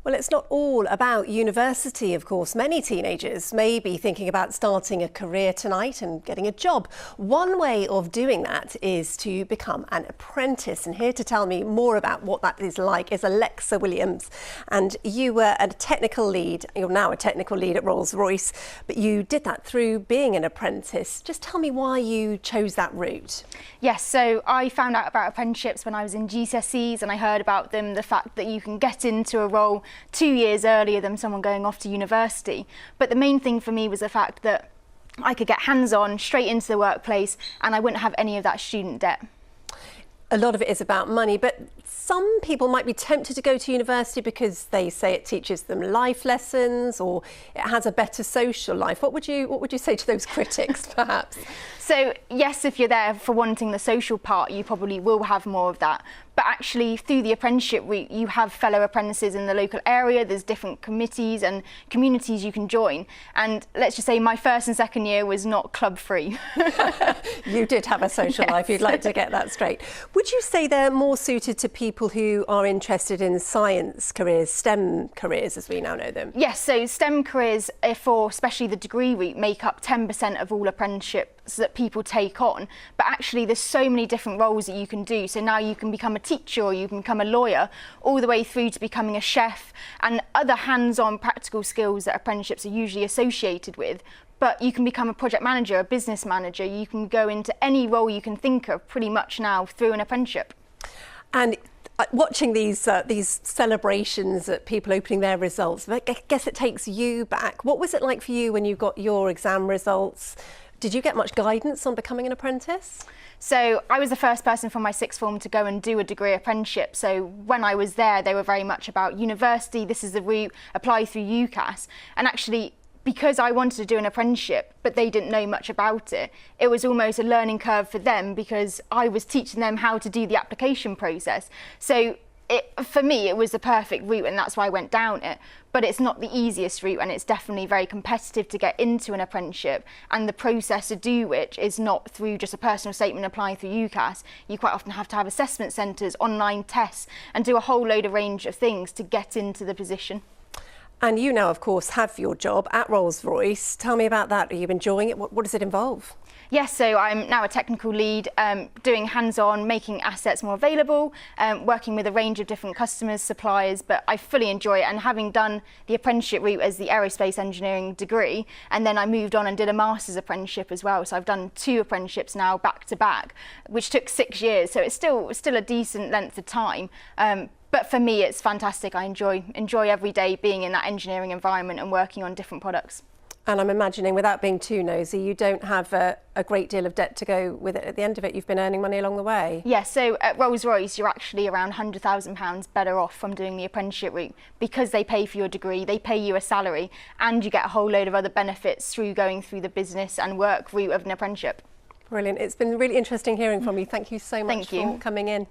Well, it's not all about university, of course. Many teenagers may be thinking about starting a career tonight and getting a job. One way of doing that is to become an apprentice. And here to tell me more about what that is like is Alexia Williams. And you were a technical lead. You're now a technical lead at Rolls-Royce, but you did that through being an apprentice. Just tell me why you chose that route. Yes, so I found out about apprenticeships when I was in GCSEs, and I heard about them, the fact that you can get into a role 2 years earlier than someone going off to university. But the main thing for me was the fact that I could get hands-on straight into the workplace and I wouldn't have any of that student debt. A lot of it is about money, but some people might be tempted to go to university because they say it teaches them life lessons or it has a better social life. What would you say to those critics, perhaps? So yes, if you're there for wanting the social part, you probably will have more of that. But actually, through the apprenticeship route, you have fellow apprentices in the local area. There's different committees and communities you can join. And let's just say my first and second year was not club free. You did have a social life. You'd like to get that straight. Would you say they're more suited to people who are interested in science careers, STEM careers, as we now know them? Yes, so STEM careers, for especially the degree route, make up 10% of all apprenticeships that people take on. But actually, there's so many different roles that you can do. So now you can become a teacher, or you can become a lawyer, all the way through to becoming a chef and other hands-on practical skills that apprenticeships are usually associated with. But you can become a project manager, a business manager. You can go into any role you can think of pretty much now through an apprenticeship. And watching these celebrations at people opening their results, I guess it takes you back. What was it like for you when you got your exam results? Did you get much guidance on becoming an apprentice? So I was the first person from my sixth form to go and do a degree apprenticeship. So when I was there, they were very much about university. This is the route, apply through UCAS. And actually, because I wanted to do an apprenticeship, but they didn't know much about it, it was almost a learning curve for them because I was teaching them how to do the application process. So for me, it was the perfect route, and that's why I went down it. But it's not the easiest route, and it's definitely very competitive to get into an apprenticeship. And the process to do which is not through just a personal statement applying through UCAS. You quite often have to have assessment centres, online tests, and do a whole load of range of things to get into the position. And you now, of course, have your job at Rolls-Royce. Tell me about that. Are you enjoying it? What does it involve? Yes, so I'm now a technical lead, doing hands-on, making assets more available, working with a range of different customers, suppliers, but I fully enjoy it. And having done the apprenticeship route as the aerospace engineering degree, and then I moved on and did a master's apprenticeship as well. So I've done 2 apprenticeships now back to back, which took 6 years. So it's still a decent length of time. But for me, it's fantastic. I enjoy every day being in that engineering environment and working on different products. And I'm imagining, without being too nosy, you don't have a great deal of debt to go with it at the end of it. You've been earning money along the way. Yes, so at Rolls-Royce, you're actually around £100,000 better off from doing the apprenticeship route because they pay for your degree, they pay you a salary, and you get a whole load of other benefits through going through the business and work route of an apprenticeship. Brilliant. It's been really interesting hearing from you. Thank you so much for coming in.